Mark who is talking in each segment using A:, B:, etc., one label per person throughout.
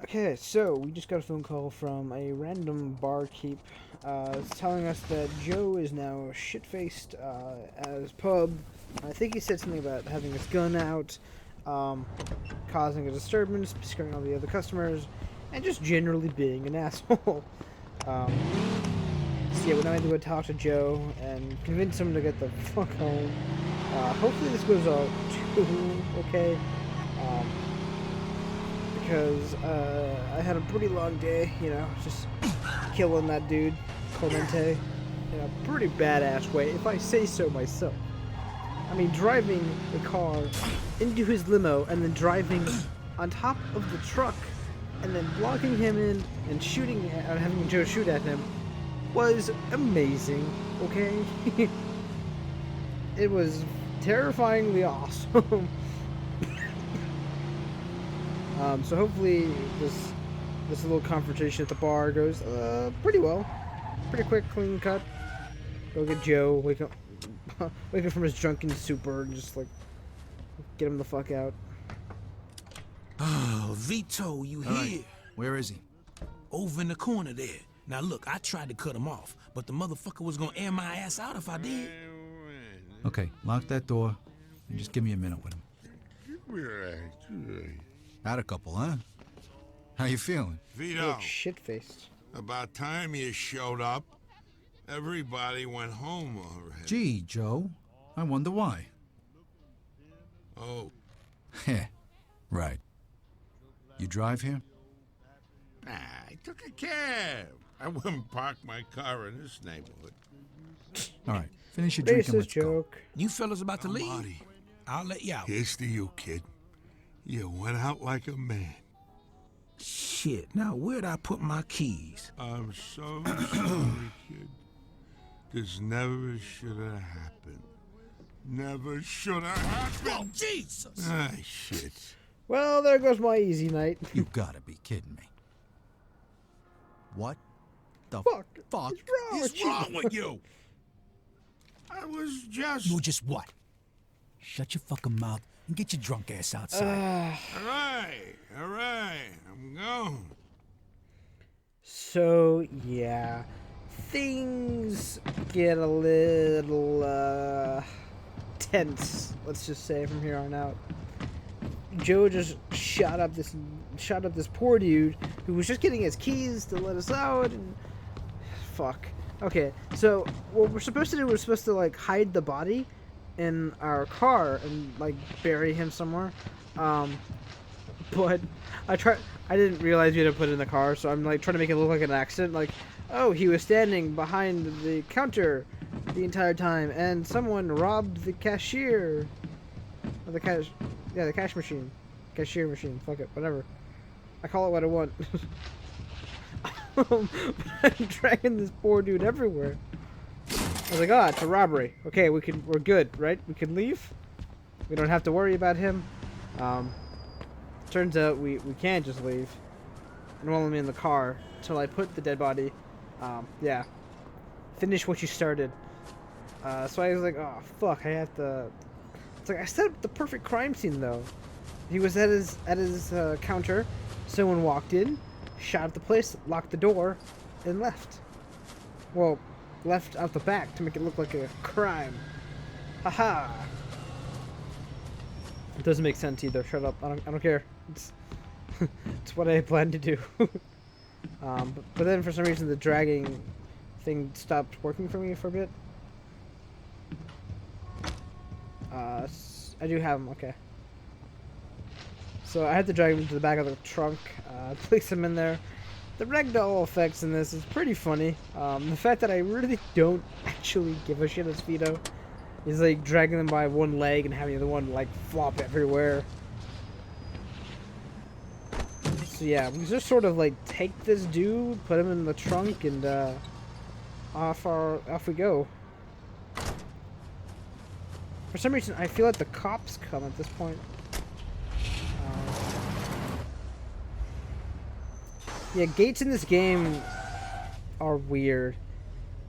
A: Okay, so we just got a phone call from a random barkeep telling us that Joe is now shit-faced at his pub. I think he said something about having his gun out, um, causing a disturbance, scaring all the other customers, and just generally being an asshole. um, so yeah, we now need to go talk to Joe and convince him to get the fuck home. Hopefully this goes all too okay. Um, because I had a pretty long day, just killing that dude, Clemente, in a pretty badass way, if I say so myself. I mean, driving a car into his limo and then driving on top of the truck and then blocking him in and shooting, having Joe shoot at him was amazing, okay? It was terrifyingly awesome. So hopefully this little confrontation at the bar goes pretty well, pretty quick, clean cut. Go get Joe, wake up from his drunken stupor, and just like get him the fuck out.
B: Oh, Vito, you here?
C: Right. Where is he?
B: Over in the corner there. Now look, I tried to cut him off, but the motherfucker was gonna air my ass out if I did.
C: Okay, lock that door and just give me a minute with him. Had a couple, huh? How you feeling?
D: Vito,
A: Shit-faced.
D: about time you showed up. Everybody went home already.
C: Gee, Joe, I wonder why.
D: Oh,
C: Heh, right. You drive here?
D: I took a cab. I wouldn't park my car in this neighborhood.
C: All right, finish your drink and
A: Racist
C: let's go.
A: joke.
B: You fellas about to leave?
D: Marty,
B: I'll let you out.
D: here's to you, kid. You went out like a man.
B: Shit, now where'd I put my keys?
D: I'm so sorry, kid. This never should have happened. Never should have happened.
B: Oh, Jesus!
D: Ah, shit.
A: Well, there goes my easy night.
C: You gotta be kidding me. What the
A: Fuck.
C: fuck?
D: What's wrong with you? I was just...
B: You just what? Shut your fucking mouth and get your drunk ass outside.
D: All right, I'm gone.
A: So yeah, things get a little tense. Let's just say from here on out. Joe just shot up this poor dude who was just getting his keys to let us out, and fuck. Okay, so what we're supposed to do, we're supposed to like hide the body in our car and like bury him somewhere. But I didn't realize we had to put it in the car, so I'm like trying to make it look like an accident. Like, oh, he was standing behind the counter the entire time, and someone robbed the cashier. Or the cash machine. Cashier machine. Fuck it, whatever. I call it what I want. But I'm dragging this poor dude everywhere. I was like, oh, it's a robbery. Okay, we're good, right? We can leave. We don't have to worry about him. Turns out we can't just leave. And while I'm in the car, until I put the dead body, yeah. Finish what you started. So I was like, oh, fuck, I have to... It's like, I set up the perfect crime scene, though. He was at his counter. Someone walked in, shot at the place, locked the door, and left. Well, left out the back to make it look like a crime. Haha. It doesn't make sense either. Shut up. I don't care. It's it's what I plan to do. But then for some reason the dragging thing stopped working for me for a bit. I do have them. Okay. So I had to drag him to the back of the trunk, place him in there. The ragdoll effects in this is pretty funny. The fact that I really don't actually give a shit as Vito is like dragging them by one leg and having the other one like flop everywhere. So yeah, we just sort of like take this dude, put him in the trunk, and off we go. For some reason, I feel like the cops come at this point. Yeah, gates in this game are weird.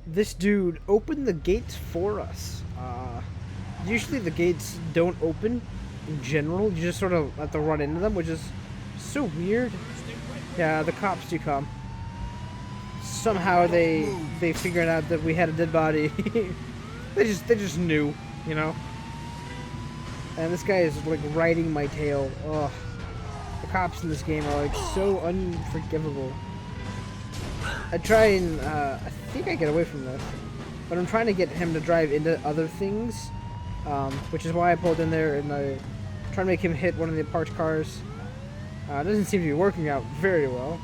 A: This dude opened the gates for us. Usually the gates don't open in general. You just sort of have to run into them, which is so weird. Yeah, the cops do come. Somehow they figured out that we had a dead body. they just knew, you know. And this guy is like riding my tail. Ugh. The cops in this game are like so unforgivable. I try and I think I get away from this, but I'm trying to get him to drive into other things, which is why I pulled in there and I trying to make him hit one of the parked cars. It doesn't seem to be working out very well.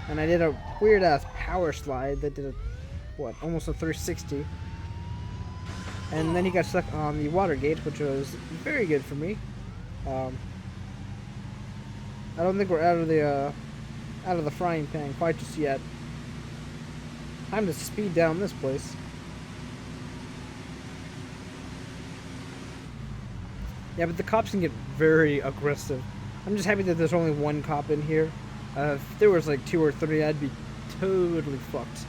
A: And I did a weird ass power slide that did almost a 360. And then he got stuck on the water gate, which was very good for me. I don't think we're out of the frying pan quite just yet. Time to speed down this place. Yeah, but the cops can get very aggressive. I'm just happy that there's only one cop in here. If there was like 2 or 3, I'd be totally fucked.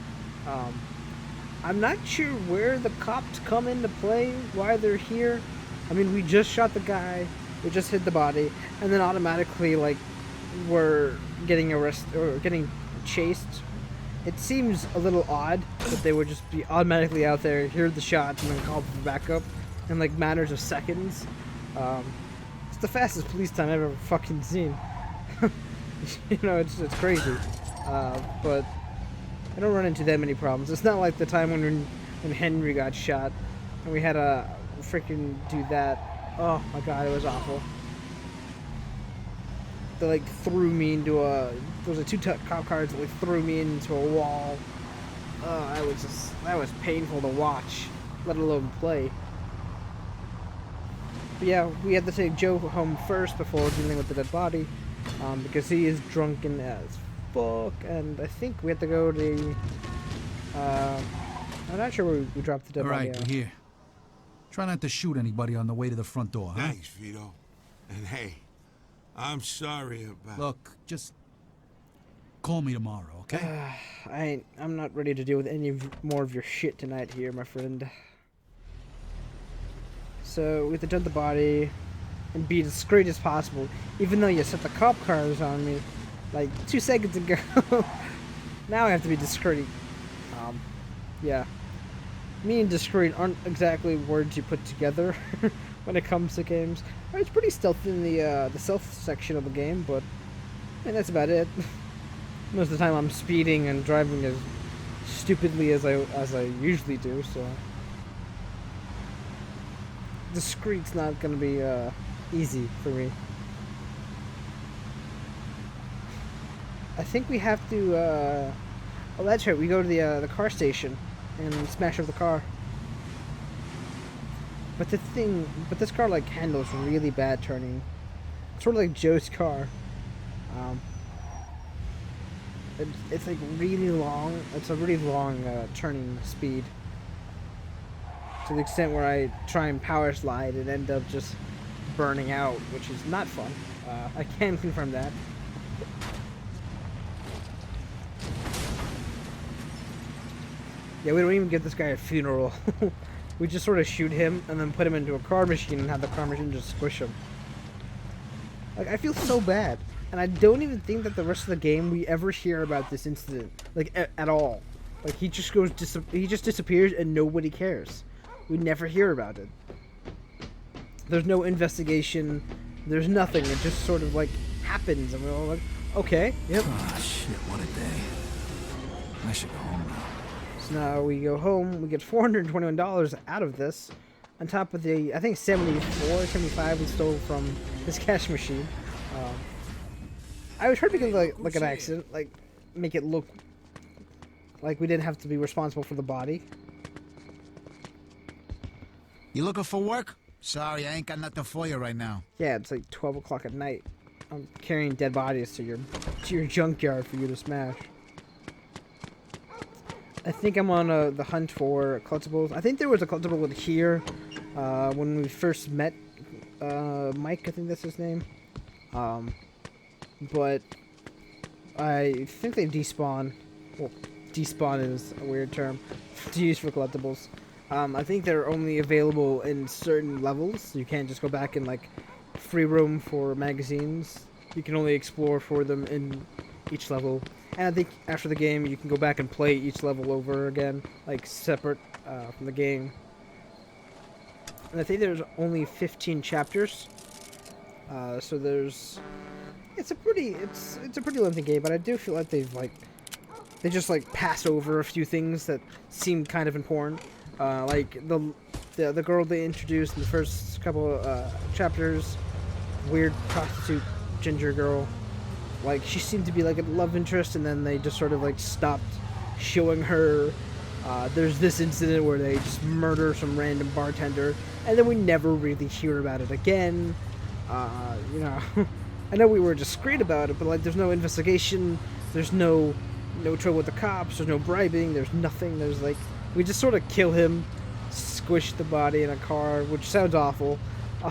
A: I'm not sure where the cops come into play, why they're here. I mean, we just shot the guy, we just hit the body, and then automatically, like, we're getting arrested or getting chased. It seems a little odd that they would just be automatically out there, hear the shots, and then call for backup in like matters of seconds. It's the fastest police time I've ever fucking seen. You know, it's crazy. But I don't run into that many problems. It's not like the time when Henry got shot and we had to freaking do that. Oh my god, it was awful. They like threw me into there was a 2 cop cars that like threw me into a wall. Oh, that was painful to watch, let alone play. But yeah, we had to take Joe home first before dealing with the dead body, because he is drunken as fuck, and I think we had to go to I'm not sure where we dropped the dead body.
C: All right, we're here. Try not to shoot anybody on the way to the front door, huh?
D: Thanks, Vito. And hey, I'm sorry about...
C: Look, just call me tomorrow, okay?
A: I'm not ready to deal with any more of your shit tonight here, my friend. So we have to dump the body and be discreet as possible, even though you set the cop cars on me like 2 seconds ago. Now I have to be discreet. Yeah. Me and discreet aren't exactly words you put together when it comes to games. It's pretty stealthy in the stealth section of the game, but I mean, that's about it. Most of the time I'm speeding and driving as stupidly as I usually do, so discreet's not gonna be easy for me. I think we have to oh, that's right, we go to the car station and smash up the car. But this car like handles really bad turning. Sort of like Joe's car. It's like really long. It's a really long turning speed. To the extent where I try and power slide and end up just burning out, which is not fun. I can confirm that. Yeah, we don't even give this guy a funeral. We just sort of shoot him and then put him into a car machine and have the car machine just squish him. Like, I feel so bad. And I don't even think that the rest of the game we ever hear about this incident. Like, at all. Like, he just disappears and nobody cares. We never hear about it. There's no investigation. There's nothing. It just sort of, like, happens. And we're all like, okay, yep.
C: Ah, shit, what a day. I should go home now.
A: So now we go home. We get $421 out of this. On top of the, I think, 75 we stole from this cash machine. I was trying to make it like an accident. Like, make it look like we didn't have to be responsible for the body.
C: You looking for work? Sorry, I ain't got nothing for you right now.
A: Yeah, it's like 12 o'clock at night. I'm carrying dead bodies to your junkyard for you to smash. I think I'm on the hunt for collectibles. I think there was a collectible here when we first met Mike. I think that's his name. But I think they despawn. Well, despawn is a weird term to use for collectibles. I think they're only available in certain levels. You can't just go back and like free roam for magazines you can only explore for them in each level. And I think after the game, you can go back and play each level over again, like separate from the game. And I think there's only 15 chapters, so there's it's a pretty lengthy game. But I do feel like they just like pass over a few things that seem kind of important, like the girl they introduced in the first couple chapters, weird prostitute ginger girl. Like, she seemed to be like a love interest, and then they just sort of like stopped showing her. There's this incident where they just murder some random bartender, and then we never really hear about it again. You know, I know we were discreet about it, but like, there's no investigation, there's no trouble with the cops, there's no bribing, there's nothing. There's like, we just sort of kill him, squish the body in a car, which sounds awful,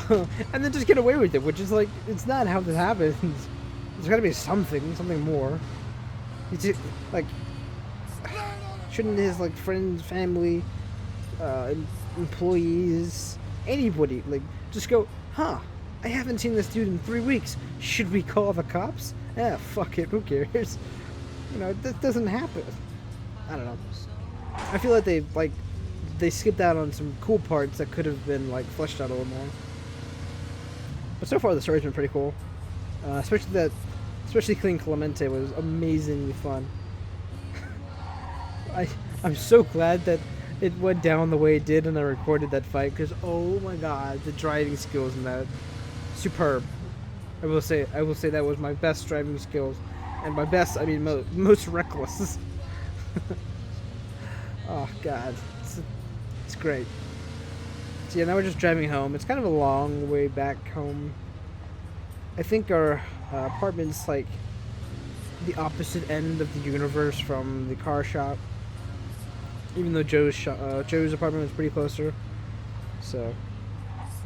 A: and then just get away with it, which is like, it's not how this happens. There's gotta be something more. It's like, shouldn't his like friends, family, employees, anybody like just go, huh? I haven't seen this dude in 3 weeks. Should we call the cops? Yeah, fuck it. Who cares? You know, that doesn't happen. I don't know. I feel like they skipped out on some cool parts that could have been like fleshed out a little more. But so far the story's been pretty cool. Especially killing Clemente was amazingly fun. I'm so glad that it went down the way it did and I recorded that fight, because oh my god, the driving skills in that, superb. I will say that was my best driving skills, and by best I mean most reckless. Oh god, it's great. So yeah, now we're just driving home. It's kind of a long way back home. I think our apartment's like the opposite end of the universe from the car shop. Even though Joe's apartment was pretty closer. So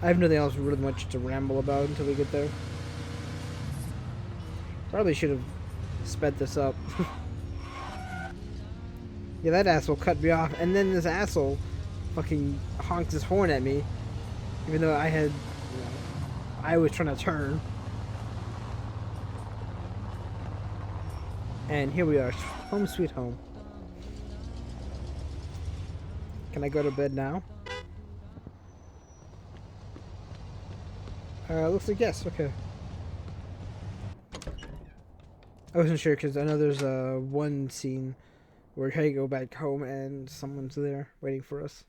A: I have nothing else really much to ramble about until we get there. Probably should have sped this up. Yeah, that asshole cut me off, and then this asshole fucking honked his horn at me, even though I had, I was trying to turn. And here we are, home sweet home. Can I go to bed now? Looks like yes, okay. I wasn't sure because I know there's one scene where I go back home and someone's there waiting for us.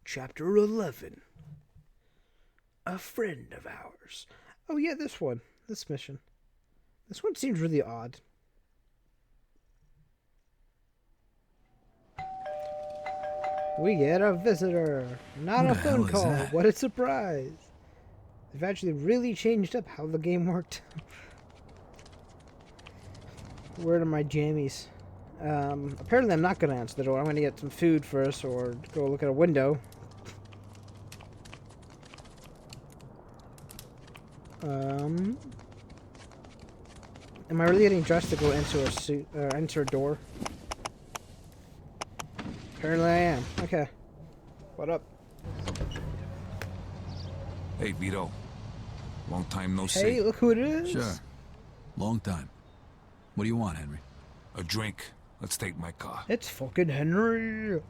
A: Chapter 11. A friend of ours. Oh yeah, this mission. This one seems really odd. We get a visitor. Not a phone call. What a surprise. They've actually really changed up how the game worked. Where are my jammies? Apparently I'm not going to answer the door. I'm going to get some food first or go look at a window. Am I really getting dressed to go enter a door? Apparently I am. Okay. What up?
B: Hey, Vito. Long time no see.
A: Hey, look who it is.
C: Sure. Long time. What do you want, Henry?
B: A drink. Let's take my car.
A: It's fucking Henry.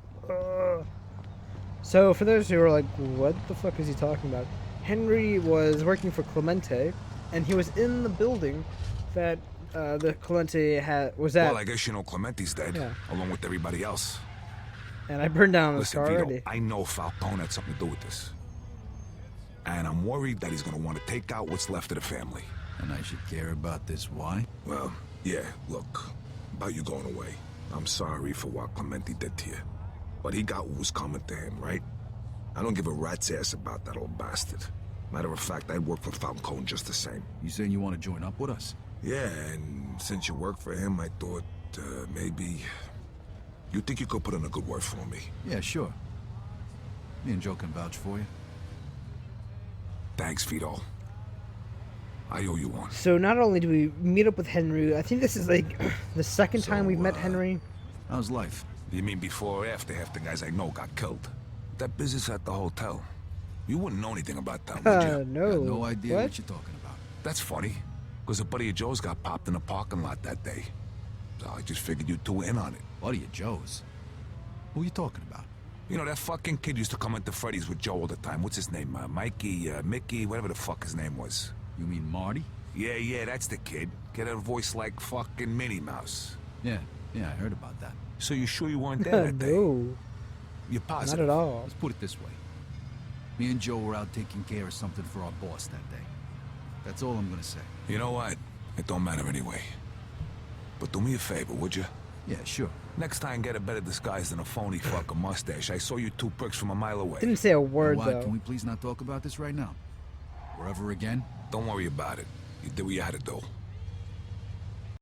A: So, for those who are like, what the fuck is he talking about? Henry was working for Clemente, and he was in the building that the Clemente was at.
B: Well, I guess you know Clemente's dead,
A: Yeah.
B: along with everybody else.
A: And I burned down the car
B: Vito,
A: already.
B: I know Falcone had something to do with this. And I'm worried that he's gonna want to take out what's left of the family.
C: And I should care about this, why?
B: Well, yeah, look, about you going away. I'm sorry for what Clemente did to you. But he got what was coming to him, right? I don't give a rat's ass about that old bastard. Matter of fact, I'd work for Falcone just the same.
C: You saying you want to join up with us?
B: Yeah, and since you work for him, I thought, maybe... You think you could put in a good word for me?
C: Yeah, sure. Me and Joe can vouch for you.
B: Thanks, Vito. I owe you one.
A: So not only do we meet up with Henry, I think this is like the second time we've met Henry.
C: How's life?
B: You mean before or after half the guys I know got killed? That business at the hotel. You wouldn't know anything about that, would you?
A: No.
C: Got no idea
A: What?
C: what you're talking about.
B: That's funny. Because a buddy of Joe's got popped in the parking lot that day. So I just figured you two were in on it.
C: Buddy of Joe's? Who are you talking about?
B: You know, that fucking kid used to come into Freddy's with Joe all the time. What's his name? Mikey, Mickey, whatever the fuck his name was.
C: You mean Marty?
B: Yeah, that's the kid. Get a voice like fucking Minnie Mouse.
C: Yeah, I heard about that.
B: So you sure you weren't there that day?
A: No,
B: You're positive?
A: not at all.
C: Let's put it this way. Me and Joe were out taking care of something for our boss that day. That's all I'm gonna say.
B: You know what? It don't matter anyway. But do me a favor, would you?
C: Yeah, sure.
B: Next time, get a better disguise than a phony fucking mustache. I saw you two pricks from a mile away.
A: Didn't say a word
C: Why,
A: though.
C: can we please not talk about this right now? Or ever again?
B: Don't worry about it. You did what you had to do.